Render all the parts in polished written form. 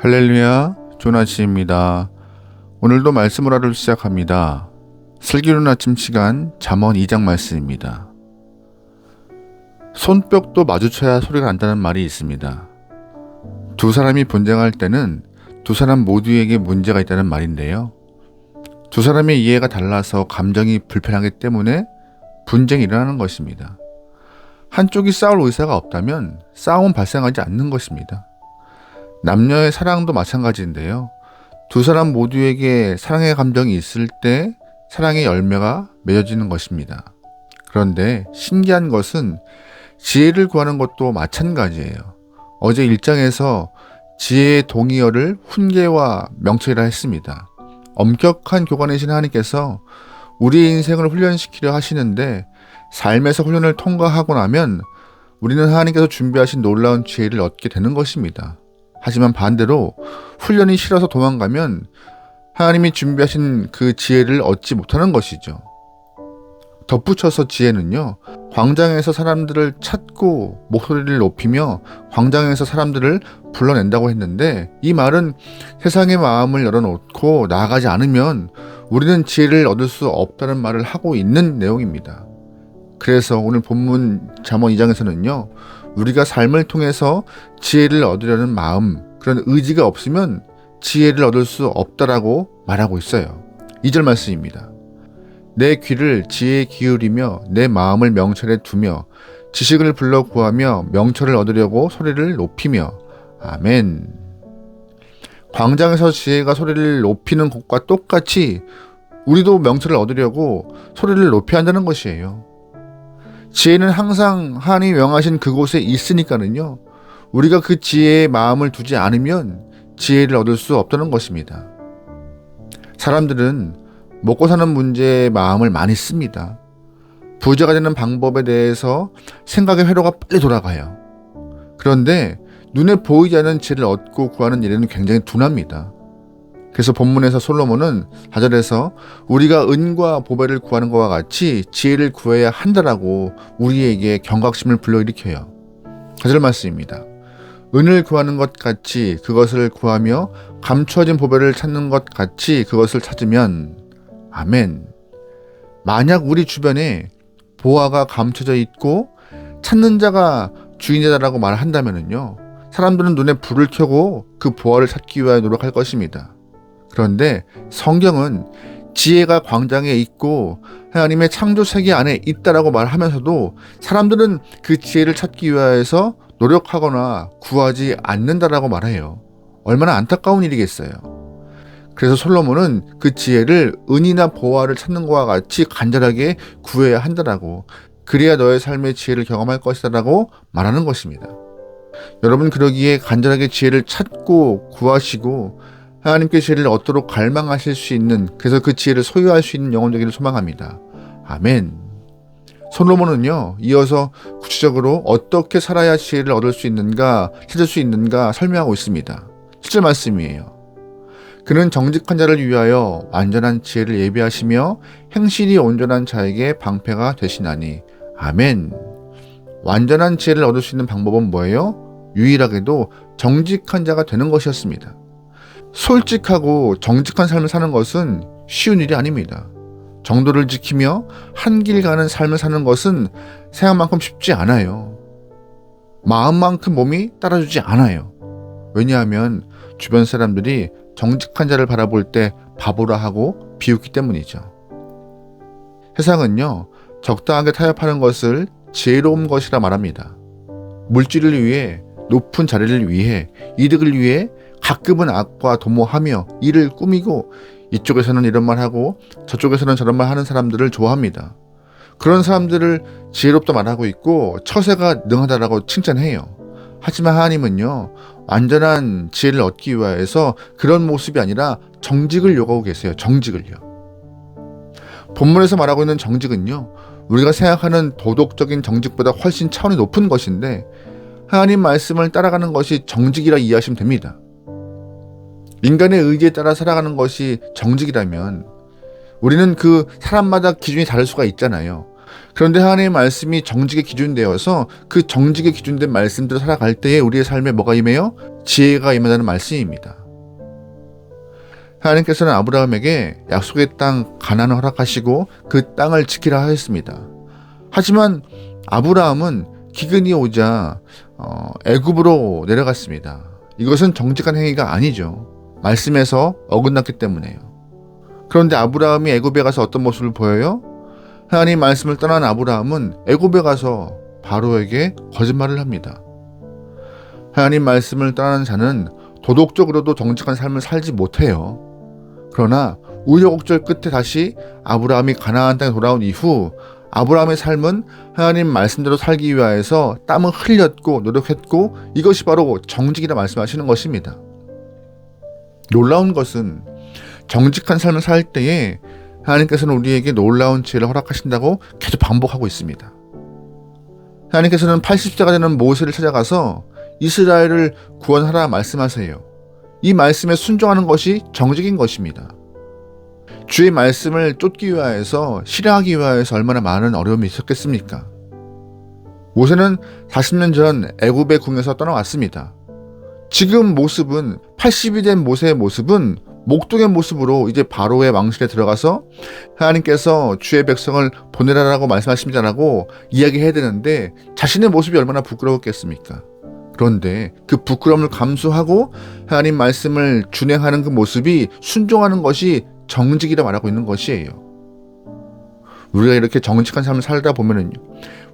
할렐루야, 조나치입니다. 오늘도 말씀을 하루 시작합니다. 슬기로운 아침 시간 잠언 2장 말씀입니다. 손뼉도 마주쳐야 소리가 난다는 말이 있습니다. 두 사람이 분쟁할 때는 두 사람 모두에게 문제가 있다는 말인데요. 두 사람의 이해가 달라서 감정이 불편하기 때문에 분쟁이 일어나는 것입니다. 한쪽이 싸울 의사가 없다면 싸움은 발생하지 않는 것입니다. 남녀의 사랑도 마찬가지인데요. 두 사람 모두에게 사랑의 감정이 있을 때 사랑의 열매가 맺어지는 것입니다. 그런데 신기한 것은 지혜를 구하는 것도 마찬가지예요. 어제 1장에서 지혜의 동의어를 훈계와 명철이라 했습니다. 엄격한 교관이신 하나님께서 우리의 인생을 훈련시키려 하시는데 삶에서 훈련을 통과하고 나면 우리는 하나님께서 준비하신 놀라운 지혜를 얻게 되는 것입니다. 하지만 반대로 훈련이 싫어서 도망가면 하나님이 준비하신 그 지혜를 얻지 못하는 것이죠. 덧붙여서 지혜는요, 광장에서 사람들을 찾고 목소리를 높이며 광장에서 사람들을 불러낸다고 했는데, 이 말은 세상의 마음을 열어놓고 나아가지 않으면 우리는 지혜를 얻을 수 없다는 말을 하고 있는 내용입니다. 그래서 오늘 본문 잠언 2장에서는요, 우리가 삶을 통해서 지혜를 얻으려는 마음, 그런 의지가 없으면 지혜를 얻을 수 없다라고 말하고 있어요. 2절 말씀입니다. 내 귀를 지혜에 기울이며 내 마음을 명철에 두며 지식을 불러 구하며 명철을 얻으려고 소리를 높이며. 아멘. 광장에서 지혜가 소리를 높이는 것과 똑같이 우리도 명철을 얻으려고 소리를 높여야 한다는 것이에요. 지혜는 항상 하나님이 명하신 그곳에 있으니까는요, 우리가 그 지혜의 마음을 두지 않으면 지혜를 얻을 수 없다는 것입니다. 사람들은 먹고 사는 문제에 마음을 많이 씁니다. 부자가 되는 방법에 대해서 생각의 회로가 빨리 돌아가요. 그런데 눈에 보이지 않는 지혜를 얻고 구하는 일에는 굉장히 둔합니다. 그래서 본문에서 솔로몬은 4절에서 우리가 은과 보배를 구하는 것과 같이 지혜를 구해야 한다라고 우리에게 경각심을 불러일으켜요. 4절 말씀입니다. 은을 구하는 것 같이 그것을 구하며 감추어진 보배를 찾는 것 같이 그것을 찾으면. 아멘. 만약 우리 주변에 보화가 감춰져 있고 찾는 자가 주인이다라고 말한다면요, 사람들은 눈에 불을 켜고 그 보화를 찾기 위하여 노력할 것입니다. 그런데 성경은 지혜가 광장에 있고 하나님의 창조 세계 안에 있다라고 말하면서도 사람들은 그 지혜를 찾기 위해서 노력하거나 구하지 않는다라고 말해요. 얼마나 안타까운 일이겠어요. 그래서 솔로몬은 그 지혜를 은이나 보화를 찾는 것과 같이 간절하게 구해야 한다라고, 그래야 너의 삶의 지혜를 경험할 것이다라고 말하는 것입니다. 여러분, 그러기에 간절하게 지혜를 찾고 구하시고 하나님께 지혜를 얻도록 갈망하실 수 있는, 그래서 그 지혜를 소유할 수 있는 영혼 되기를 소망합니다. 아멘. 솔로몬은요, 이어서 구체적으로 어떻게 살아야 지혜를 얻을 수 있는가, 찾을 수 있는가 설명하고 있습니다. 7절 말씀이에요. 그는 정직한 자를 위하여 완전한 지혜를 예비하시며 행실이 온전한 자에게 방패가 되시나니. 아멘. 완전한 지혜를 얻을 수 있는 방법은 뭐예요? 유일하게도 정직한 자가 되는 것이었습니다. 솔직하고 정직한 삶을 사는 것은 쉬운 일이 아닙니다. 정도를 지키며 한 길 가는 삶을 사는 것은 생각만큼 쉽지 않아요. 마음만큼 몸이 따라주지 않아요. 왜냐하면 주변 사람들이 정직한 자를 바라볼 때 바보라 하고 비웃기 때문이죠. 세상은요, 적당하게 타협하는 것을 지혜로운 것이라 말합니다. 물질을 위해, 높은 자리를 위해, 이득을 위해 가끔은 악과 도모하며 일을 꾸미고, 이쪽에서는 이런 말 하고 저쪽에서는 저런 말 하는 사람들을 좋아합니다. 그런 사람들을 지혜롭다 말하고 있고 처세가 능하다라고 칭찬해요. 하지만 하나님은요, 완전한 지혜를 얻기 위해서 그런 모습이 아니라 정직을 요구하고 계세요. 정직을요. 본문에서 말하고 있는 정직은요, 우리가 생각하는 도덕적인 정직보다 훨씬 차원이 높은 것인데, 하나님 말씀을 따라가는 것이 정직이라 이해하시면 됩니다. 인간의 의지에 따라 살아가는 것이 정직이라면 우리는 그 사람마다 기준이 다를 수가 있잖아요. 그런데 하나님의 말씀이 정직의 기준되어서 그 정직의 기준된 말씀대로 살아갈 때에 우리의 삶에 뭐가 임해요? 지혜가 임한다는 말씀입니다. 하나님께서는 아브라함에게 약속의 땅 가나안을 허락하시고 그 땅을 지키라 하였습니다. 하지만 아브라함은 기근이 오자 애굽으로 내려갔습니다. 이것은 정직한 행위가 아니죠. 말씀에서 어긋났기 때문에요. 그런데 아브라함이 애굽에 가서 어떤 모습을 보여요? 하나님 말씀을 떠난 아브라함은 애굽에 가서 바로에게 거짓말을 합니다. 하나님 말씀을 떠나는 자는 도덕적으로도 정직한 삶을 살지 못해요. 그러나 우여곡절 끝에 다시 아브라함이 가나안 땅에 돌아온 이후 아브라함의 삶은 하나님 말씀대로 살기 위하여서 땀을 흘렸고 노력했고 이것이 바로 정직이라 말씀하시는 것입니다. 놀라운 것은 정직한 삶을 살 때에 하나님께서는 우리에게 놀라운 지혜를 허락하신다고 계속 반복하고 있습니다. 하나님께서는 80세가 되는 모세를 찾아가서 이스라엘을 구원하라 말씀하세요. 이 말씀에 순종하는 것이 정직인 것입니다. 주의 말씀을 쫓기 위하여서 실행하기 위하여서 얼마나 많은 어려움이 있었겠습니까? 모세는 40년 전 애굽의 궁에서 떠나왔습니다. 지금 모습은 80이 된 모세의 모습은 목동의 모습으로 이제 바로의 왕실에 들어가서 하나님께서 주의 백성을 보내라라고 말씀하십니다라고 이야기해야 되는데 자신의 모습이 얼마나 부끄러웠겠습니까? 그런데 그 부끄러움을 감수하고 하나님 말씀을 준행하는 그 모습이 순종하는 것이 정직이라 말하고 있는 것이에요. 우리가 이렇게 정직한 삶을 살다 보면은요,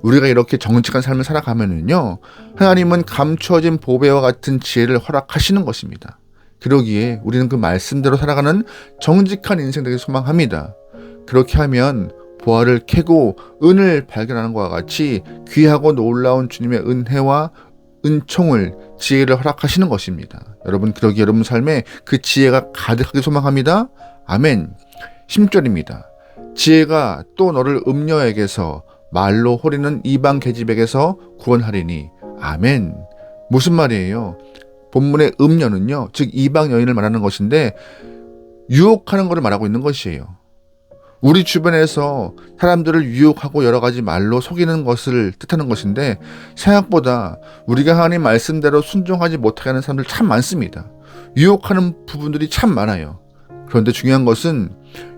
우리가 이렇게 정직한 삶을 살아가면은요, 하나님은 감추어진 보배와 같은 지혜를 허락하시는 것입니다. 그러기에 우리는 그 말씀대로 살아가는 정직한 인생 되길 소망합니다. 그렇게 하면 보화를 캐고 은을 발견하는 것과 같이 귀하고 놀라운 주님의 은혜와 은총을, 지혜를 허락하시는 것입니다. 여러분, 그러기에 여러분 삶에 그 지혜가 가득하게 소망합니다. 아멘. 10절입니다. 지혜가 또 너를 음녀에게서 말로 호리는 이방 계집에게서 구원하리니. 아멘. 무슨 말이에요? 본문의 음녀는요, 즉 이방 여인을 말하는 것인데 유혹하는 것을 말하고 있는 것이에요. 우리 주변에서 사람들을 유혹하고 여러 가지 말로 속이는 것을 뜻하는 것인데 생각보다 우리가 하나님 말씀대로 순종하지 못하게 하는 사람들 참 많습니다. 유혹하는 부분들이 참 많아요. 그런데 중요한 것은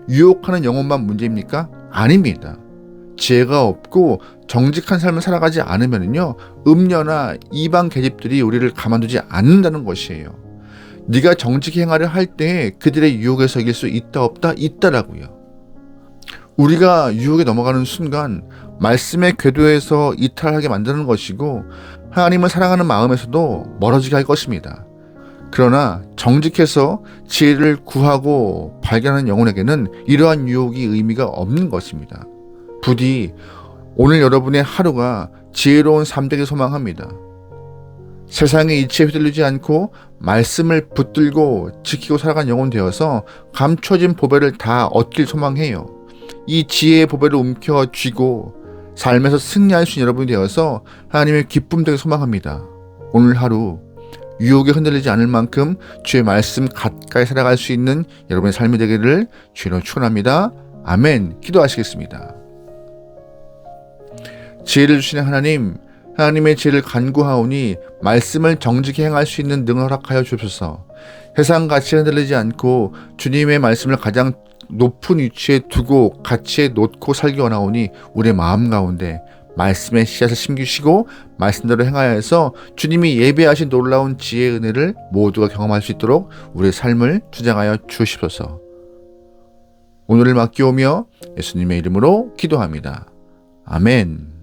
유혹하는 영혼만 문제입니까? 아닙니다. 지혜가 없고 정직한 삶을 살아가지 않으면요, 음녀나 이방 계집들이 우리를 가만두지 않는다는 것이에요. 네가 정직히 행하려 할 때 그들의 유혹에서 이길 수 있다 없다? 있다라고요. 우리가 유혹에 넘어가는 순간 말씀의 궤도에서 이탈하게 만드는 것이고 하나님을 사랑하는 마음에서도 멀어지게 할 것입니다. 그러나 정직해서 지혜를 구하고 발견하는 영혼에게는 이러한 유혹이 의미가 없는 것입니다. 부디 오늘 여러분의 하루가 지혜로운 삶 되길 소망합니다. 세상의 이치에 휘둘리지 않고 말씀을 붙들고 지키고 살아간 영혼 되어서 감춰진 보배를 다 얻길 소망해요. 이 지혜의 보배를 움켜쥐고 삶에서 승리할 수 있는 여러분이 되어서 하나님의 기쁨 되길 소망합니다. 오늘 하루 유혹에 흔들리지 않을 만큼 주의 말씀 가까이 살아갈 수 있는 여러분의 삶이 되기를 주로 축원합니다. 아멘. 기도하시겠습니다. 지혜를 주시는 하나님, 하나님의 지혜를 간구하오니 말씀을 정직히 행할 수 있는 능을 허락하여 주옵소서. 세상 가치에 흔들리지 않고 주님의 말씀을 가장 높은 위치에 두고 가치에 놓고 살기 원하오니 우리의 마음 가운데 말씀의 씨앗을 심기시고 말씀대로 행하여 해서 주님이 예배하신 놀라운 지혜의 은혜를 모두가 경험할 수 있도록 우리의 삶을 주장하여 주시옵소서. 오늘을 맡기오며 예수님의 이름으로 기도합니다. 아멘.